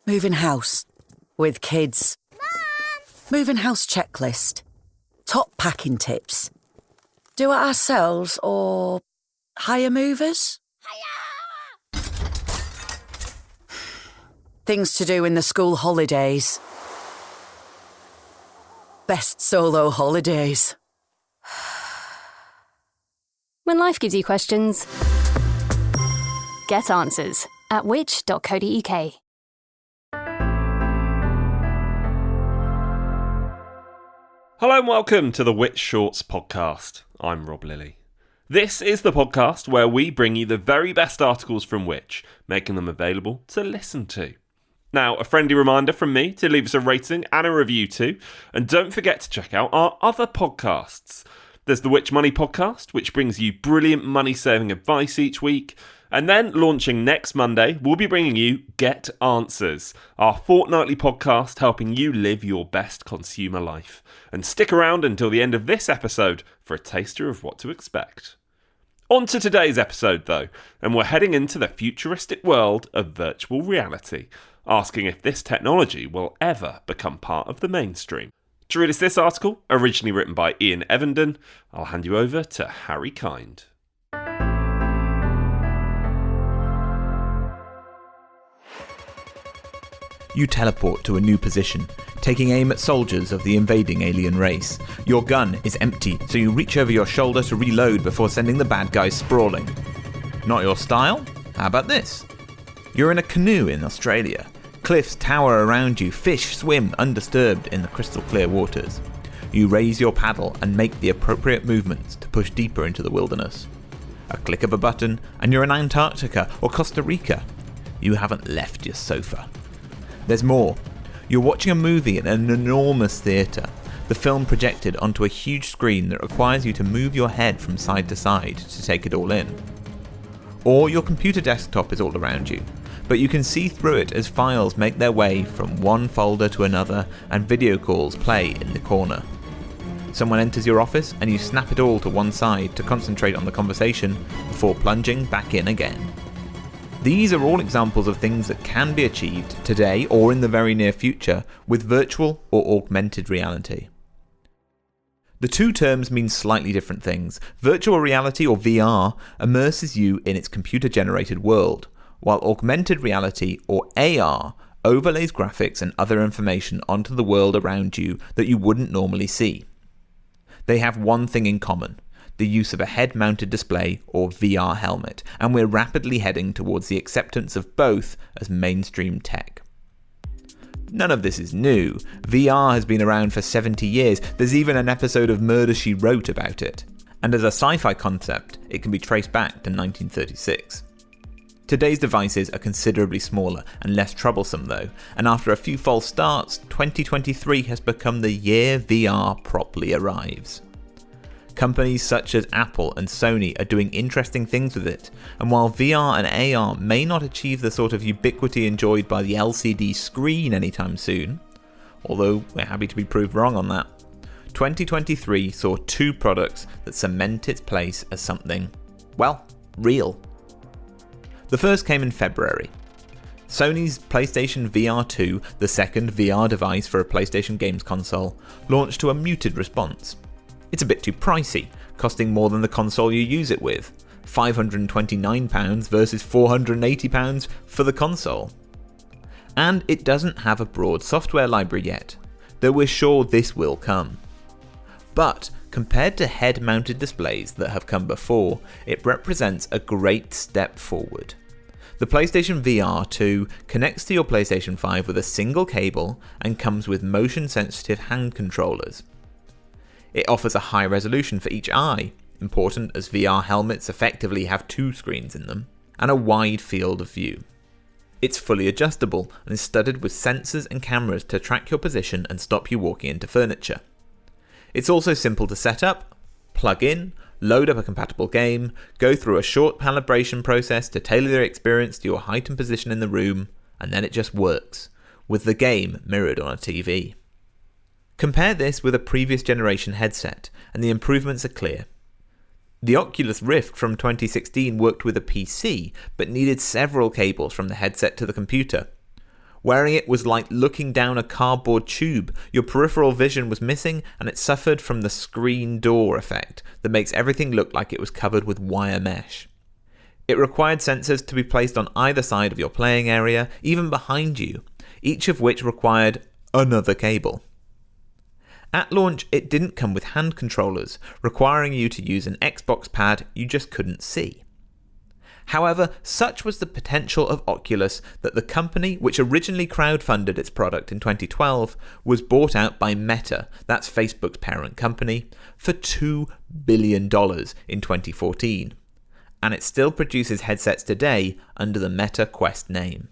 Moving house. With kids. Mom! Moving house checklist. Top packing tips. Do it ourselves or hire movers? Hire! Things to do in the school holidays. Best solo holidays. When life gives you questions, get answers at which.co.uk. Hello and welcome to the Which Shorts podcast. I'm Rob Lilly. This is the podcast where we bring you the very best articles from Which, making them available to listen to. Now, a friendly reminder from me to leave us a rating and a review too, and don't forget to check out our other podcasts. There's the Which Money podcast, which brings you brilliant money-saving advice each week. And then, launching next Monday, we'll be bringing you Get Answers, our fortnightly podcast helping you live your best consumer life. And stick around until the end of this episode for a taster of what to expect. On to today's episode, though, and we're heading into the futuristic world of virtual reality, asking if this technology will ever become part of the mainstream. To read us this article, originally written by Ian Evenden, I'll hand you over to Harry Kind. You teleport to a new position, taking aim at soldiers of the invading alien race. Your gun is empty, so you reach over your shoulder to reload before sending the bad guys sprawling. Not your style? How about this? You're in a canoe in Australia. Cliffs tower around you, fish swim undisturbed in the crystal clear waters. You raise your paddle and make the appropriate movements to push deeper into the wilderness. A click of a button and you're in Antarctica or Costa Rica. You haven't left your sofa. There's more. You're watching a movie in an enormous theatre, the film projected onto a huge screen that requires you to move your head from side to side to take it all in. Or your computer desktop is all around you, but you can see through it as files make their way from one folder to another and video calls play in the corner. Someone enters your office and you snap it all to one side to concentrate on the conversation before plunging back in again. These are all examples of things that can be achieved today or in the very near future with virtual or augmented reality. The two terms mean slightly different things. Virtual reality, or VR, immerses you in its computer-generated world, while augmented reality, or AR, overlays graphics and other information onto the world around you that you wouldn't normally see. They have one thing in common: the use of a head-mounted display or VR helmet, and we're rapidly heading towards the acceptance of both as mainstream tech. None of this is new. VR has been around for 70 years. There's even an episode of Murder, She Wrote about it. And as a sci-fi concept, it can be traced back to 1936. Today's devices are considerably smaller and less troublesome though, and after a few false starts, 2023 has become the year VR properly arrives. Companies such as Apple and Sony are doing interesting things with it, and while VR and AR may not achieve the sort of ubiquity enjoyed by the LCD screen anytime soon, although we're happy to be proved wrong on that, 2023 saw two products that cement its place as something, well, real. The first came in February. Sony's PlayStation VR 2, the second VR device for a PlayStation games console, launched to a muted response. It's a bit too pricey, costing more than the console you use it with, £529 versus £480 for the console. And it doesn't have a broad software library yet, though we're sure this will come. But compared to head-mounted displays that have come before, it represents a great step forward. The PlayStation VR 2 connects to your PlayStation 5 with a single cable and comes with motion-sensitive hand controllers. It offers a high resolution for each eye, important as VR helmets effectively have two screens in them, and a wide field of view. It's fully adjustable and is studded with sensors and cameras to track your position and stop you walking into furniture. It's also simple to set up, plug in, load up a compatible game, go through a short calibration process to tailor the experience to your height and position in the room, and then it just works, with the game mirrored on a TV. Compare this with a previous generation headset, and the improvements are clear. The Oculus Rift from 2016 worked with a PC, but needed several cables from the headset to the computer. Wearing it was like looking down a cardboard tube. Your peripheral vision was missing, and it suffered from the screen door effect that makes everything look like it was covered with wire mesh. It required sensors to be placed on either side of your playing area, even behind you, each of which required another cable. At launch, it didn't come with hand controllers, requiring you to use an Xbox pad you just couldn't see. However, such was the potential of Oculus that the company, which originally crowdfunded its product in 2012, was bought out by Meta, that's Facebook's parent company, for $2 billion in 2014. And it still produces headsets today under the Meta Quest name.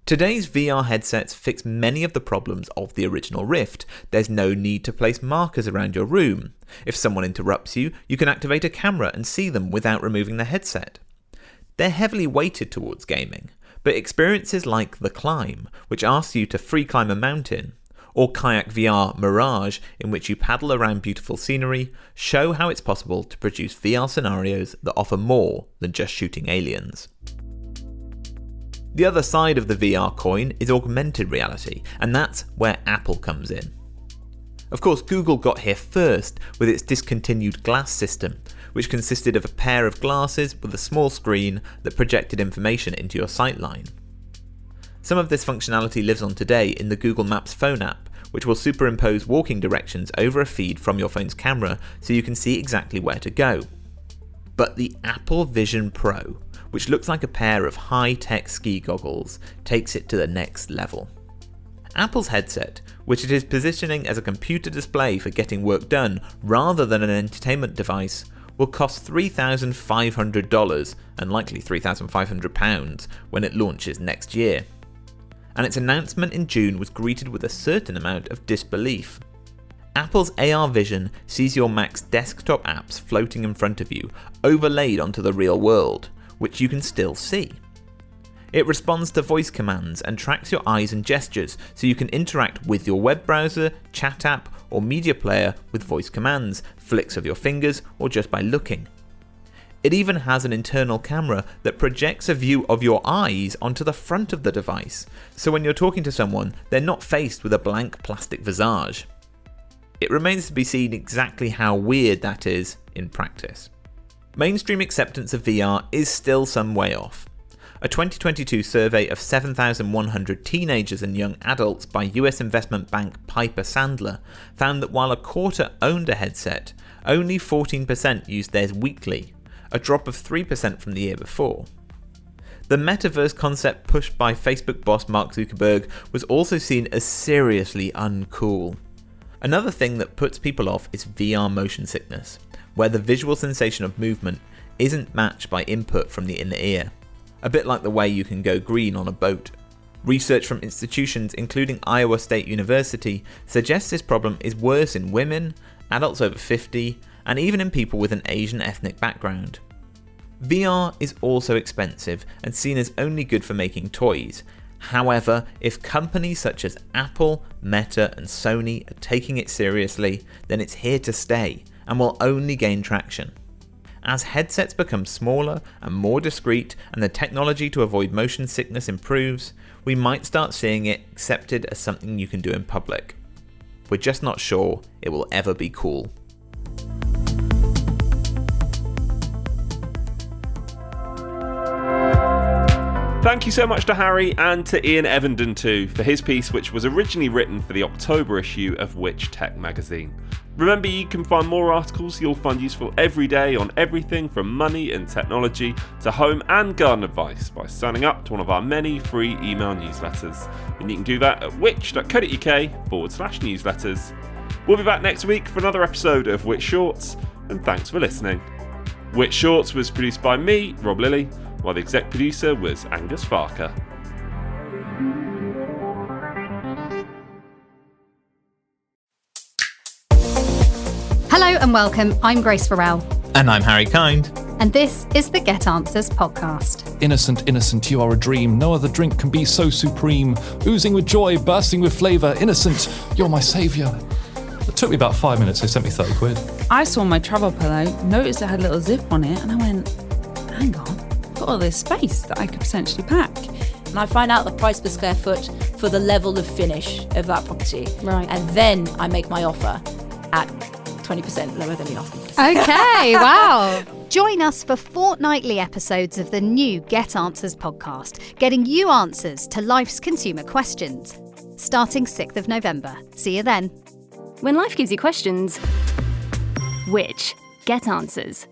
Today's VR headsets fix many of the problems of the original Rift. There's no need to place markers around your room. If someone interrupts you, you can activate a camera and see them without removing the headset. They're heavily weighted towards gaming, but experiences like The Climb, which asks you to free climb a mountain, or Kayak VR Mirage, in which you paddle around beautiful scenery, show how it's possible to produce VR scenarios that offer more than just shooting aliens. The other side of the VR coin is augmented reality, and that's where Apple comes in. Of course, Google got here first with its discontinued glass system, which consisted of a pair of glasses with a small screen that projected information into your sightline. Some of this functionality lives on today in the Google Maps phone app, which will superimpose walking directions over a feed from your phone's camera so you can see exactly where to go. But the Apple Vision Pro, which looks like a pair of high-tech ski goggles, takes it to the next level. Apple's headset, which it is positioning as a computer display for getting work done rather than an entertainment device, will cost $3,500 and likely £3,500 when it launches next year. And its announcement in June was greeted with a certain amount of disbelief. Apple's AR Vision sees your Mac's desktop apps floating in front of you, overlaid onto the real world, which you can still see. It responds to voice commands and tracks your eyes and gestures so you can interact with your web browser, chat app, or media player with voice commands, flicks of your fingers, or just by looking. It even has an internal camera that projects a view of your eyes onto the front of the device, so when you're talking to someone, they're not faced with a blank plastic visage. It remains to be seen exactly how weird that is in practice. Mainstream acceptance of VR is still some way off. A 2022 survey of 7,100 teenagers and young adults by US investment bank Piper Sandler found that while a quarter owned a headset, only 14% used theirs weekly, a drop of 3% from the year before. The metaverse concept pushed by Facebook boss Mark Zuckerberg was also seen as seriously uncool. Another thing that puts people off is VR motion sickness, where the visual sensation of movement isn't matched by input from the inner ear. A bit like the way you can go green on a boat. Research from institutions including Iowa State University suggests this problem is worse in women, adults over 50, and even in people with an Asian ethnic background. VR is also expensive and seen as only good for making toys. However, if companies such as Apple, Meta, and Sony are taking it seriously, then it's here to stay and will only gain traction. As headsets become smaller and more discreet and the technology to avoid motion sickness improves, we might start seeing it accepted as something you can do in public. We're just not sure it will ever be cool. Thank you so much to Harry and to Ian Evenden too for his piece, which was originally written for the October issue of Which Tech magazine. Remember, you can find more articles you'll find useful every day on everything from money and technology to home and garden advice by signing up to one of our many free email newsletters. And you can do that at which.co.uk/newsletters. We'll be back next week for another episode of Which Shorts, and thanks for listening. Which Shorts was produced by me, Rob Lilly, while the exec producer was Angus Farker. Hello and welcome. I'm Grace Farrell. And I'm Harry Kind. And this is the Get Answers podcast. Innocent, innocent, you are a dream. No other drink can be so supreme. Oozing with joy, bursting with flavour. Innocent, you're my saviour. It took me about 5 minutes. They sent me 30 quid. I saw my travel pillow, noticed it had a little zip on it, and I went, hang on, I've got all this space that I could potentially pack. and I find out the price per square foot for the level of finish of that property. Right. And then I make my offer at 20% lower than the asking. Okay, wow. Join us for fortnightly episodes of the new Get Answers podcast, getting you answers to life's consumer questions. Starting 6th of November. See you then. When life gives you questions, which? Get Answers.